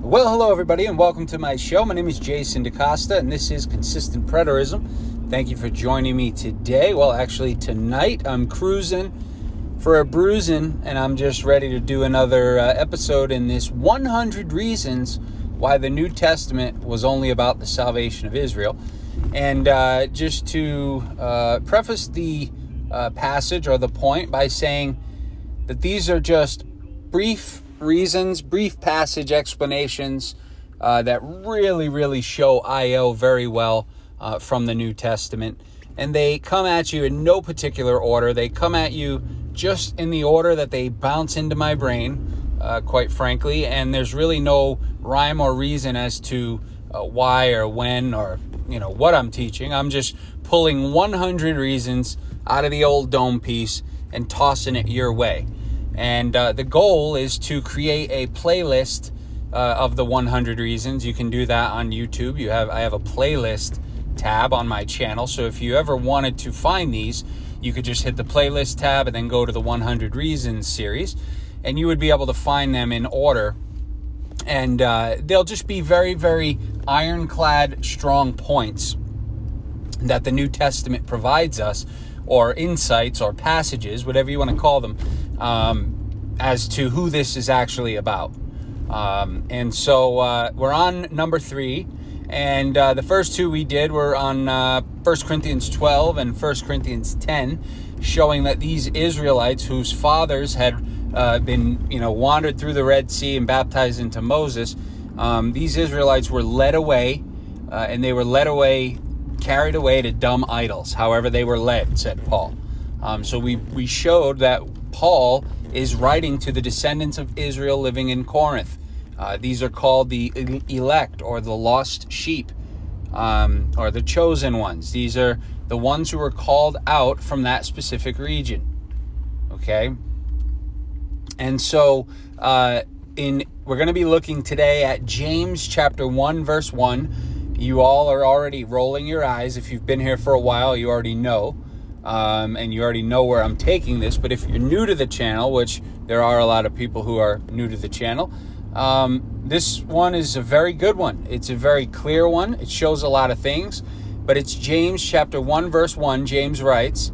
Well, hello everybody, and welcome to my show. My name is Jason DaCosta, and this is Consistent Preterism. Thank you for joining me today. Well, actually, tonight I'm cruising for a bruising, and I'm just ready to do another episode in this 100 Reasons Why the New Testament Was Only About the Salvation of Israel. And just to preface the passage or the point by saying that these are just brief reasons, brief passage explanations that really show IO very well from the New Testament. And they come at you in no particular order. They come at you just in the order that they bounce into my brain, quite frankly. And there's really no rhyme or reason as to why or when or, what I'm teaching. I'm just pulling 100 reasons out of the old dome piece and tossing it your way. And the goal is to create a playlist of the 100 reasons. You can do that on YouTube. I have a playlist tab on my channel. So if you ever wanted to find these, you could just hit the playlist tab and then go to the 100 Reasons series, and you would be able to find them in order. And they'll just be very ironclad, strong points that the New Testament provides us, or insights or passages, whatever you want to call them, as to who this is actually about. And so we're on number 3, and the first two we did were on 1 Corinthians 12 and 1 Corinthians 10, showing that these Israelites whose fathers had been, wandered through the Red Sea and baptized into Moses, these Israelites were led away, and they were led away, carried away to dumb idols, however they were led, said Paul. So we showed that Paul is writing to the descendants of Israel living in Corinth. These are called the elect, or the lost sheep, or the chosen ones. These are the ones who were called out from that specific region. Okay? And so we're going to be looking today at James chapter 1, verse 1. You all are already rolling your eyes. If you've been here for a while, you already know. And you already know where I'm taking this. But if you're new to the channel, which there are a lot of people who are new to the channel, this one is a very good one. It's a very clear one. It shows a lot of things. But it's James chapter 1, verse 1. James writes,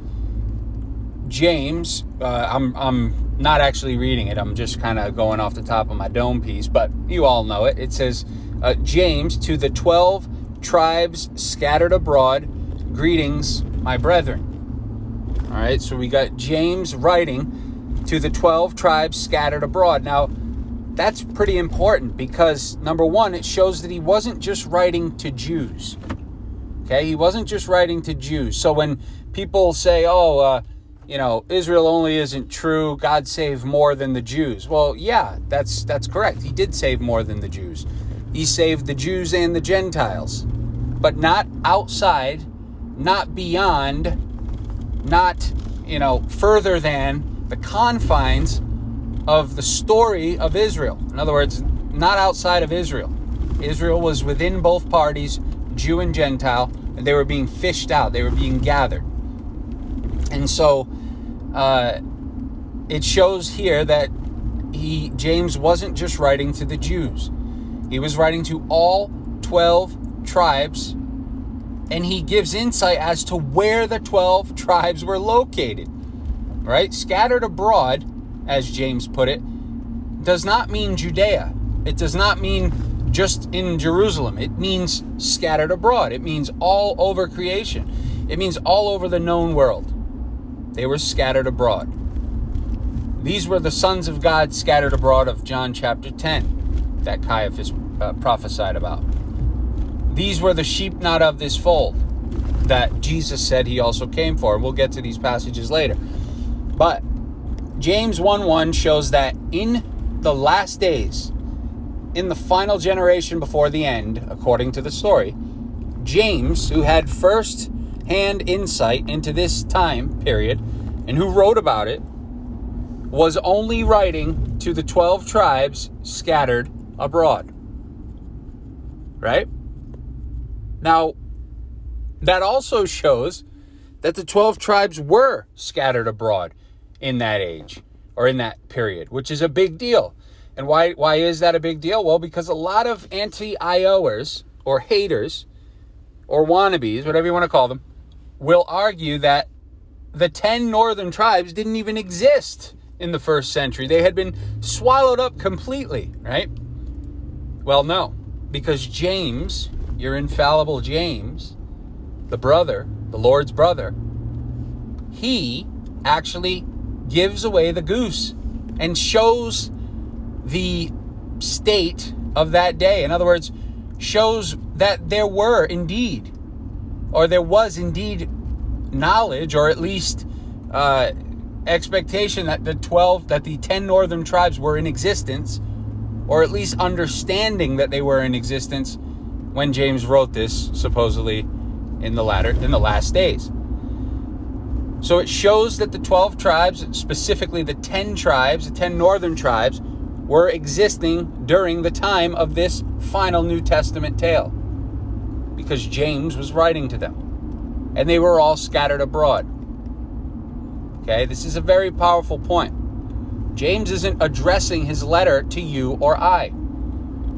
I'm not actually reading it. I'm just kind of going off the top of my dome piece. But you all know it. It says, James, to the 12 tribes scattered abroad, greetings, my brethren. All right, so we got James writing to the 12 tribes scattered abroad. Now, that's pretty important because, number one, it shows that he wasn't just writing to Jews. Okay, he wasn't just writing to Jews. So when people say, Israel only isn't true, God saved more than the Jews. Well, yeah, that's correct. He did save more than the Jews. He saved the Jews and the Gentiles, but not outside, not beyond, not, further than the confines of the story of Israel. In other words, not outside of Israel. Israel was within both parties, Jew and Gentile, and they were being fished out. They were being gathered. And so it shows here that James wasn't just writing to the Jews. He was writing to all 12 tribes, and he gives insight as to where the 12 tribes were located, right? Scattered abroad, as James put it, does not mean Judea. It does not mean just in Jerusalem. It means scattered abroad. It means all over creation. It means all over the known world. They were scattered abroad. These were the sons of God scattered abroad of John chapter 10 that Caiaphas prophesied about. These were the sheep not of this fold that Jesus said he also came for. We'll get to these passages later. But James 1:1 shows that in the last days, in the final generation before the end, according to the story, James, who had first-hand insight into this time period and who wrote about it, was only writing to the 12 tribes scattered abroad. Right? Now, that also shows that the 12 tribes were scattered abroad in that age, or in that period, which is a big deal. And why is that a big deal? Well, because a lot of anti-IOers or haters or wannabes, whatever you want to call them, will argue that the 10 northern tribes didn't even exist in the first century. They had been swallowed up completely, right? Well, no, because James, your infallible James, the brother, the Lord's brother, he actually gives away the goose and shows the state of that day. In other words, shows that there was indeed knowledge, or at least expectation that the 10 northern tribes were in existence, or at least understanding that they were in existence when James wrote this, supposedly in the last days. So it shows that the 12 tribes, specifically the 10 tribes, the 10 northern tribes, were existing during the time of this final New Testament tale, because James was writing to them, and they were all scattered abroad. Okay, this is a very powerful point. James isn't addressing his letter to you or I.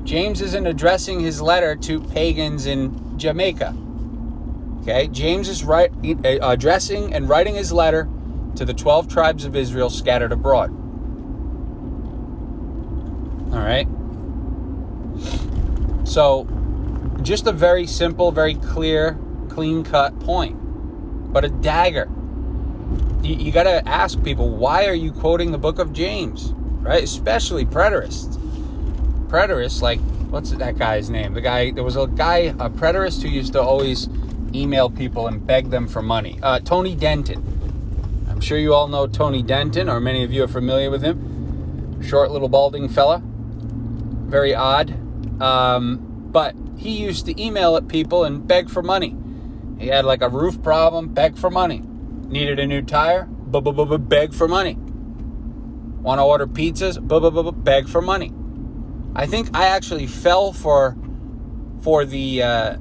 James isn't addressing his letter to pagans in Jamaica. Okay, James is addressing and writing his letter to the 12 tribes of Israel scattered abroad. All right. So, just a very simple, very clear, clean-cut point, but a dagger. You got to ask people, why are you quoting the book of James, right? Especially preterists. Preterists, like, what's that guy's name? There was a preterist who used to always email people and beg them for money. Tony Denton. I'm sure you all know Tony Denton, or many of you are familiar with him. Short little balding fella. Very odd. But he used to email at people and beg for money. He had like a roof problem, beg for money. Needed a new tire, beg for money. Want to order pizzas, beg for money. I think I actually fell for the,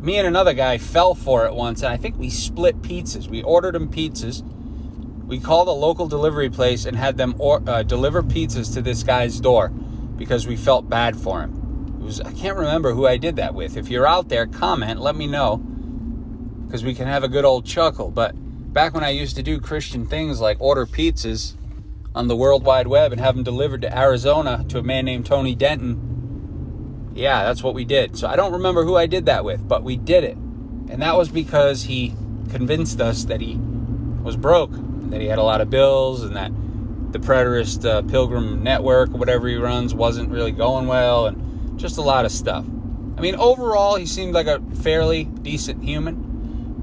me and another guy fell for it once, and I think we split pizzas. We ordered him pizzas. We called a local delivery place and had them deliver pizzas to this guy's door because we felt bad for him. I can't remember who I did that with. If you're out there, comment, let me know, because we can have a good old chuckle. But back when I used to do Christian things like order pizzas on the World Wide Web and have them delivered to Arizona to a man named Tony Denton, yeah, that's what we did. So I don't remember who I did that with, but we did it. And that was because he convinced us that he was broke, and that he had a lot of bills, and that the preterist Pilgrim Network, or whatever he runs, wasn't really going well, and just a lot of stuff. I mean, overall, he seemed like a fairly decent human,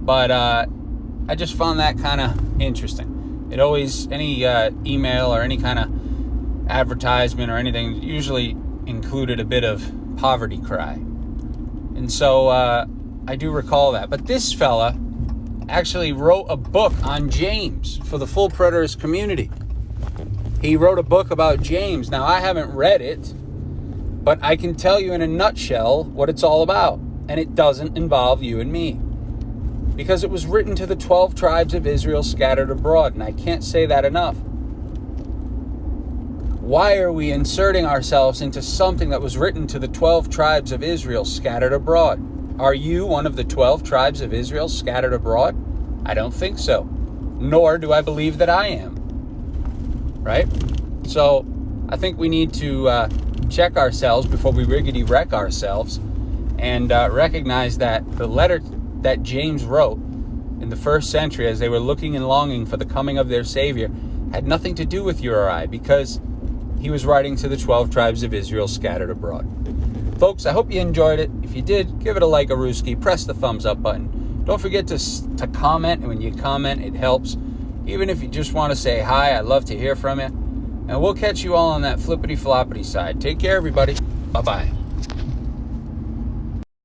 but I just found that kind of interesting. It always, any email or any kind of advertisement or anything usually included a bit of poverty cry. And so I do recall that. But this fella actually wrote a book on James for the full preterist community. He wrote a book about James. Now, I haven't read it, but I can tell you in a nutshell what it's all about. And it doesn't involve you and me, because it was written to the 12 tribes of Israel scattered abroad. And I can't say that enough. Why are we inserting ourselves into something that was written to the 12 tribes of Israel scattered abroad? Are you one of the 12 tribes of Israel scattered abroad? I don't think so. Nor do I believe that I am. Right? So I think we need to check ourselves before we riggedy wreck ourselves, and recognize that the letter that James wrote in the first century, as they were looking and longing for the coming of their Savior, had nothing to do with you or I, because he was writing to the 12 tribes of Israel scattered abroad. Folks, I hope you enjoyed it. If you did, give it a like, a rooski, press the thumbs up button. Don't forget to comment, and when you comment, it helps. Even if you just want to say hi, I'd love to hear from you. And we'll catch you all on that flippity-floppity side. Take care, everybody. Bye-bye.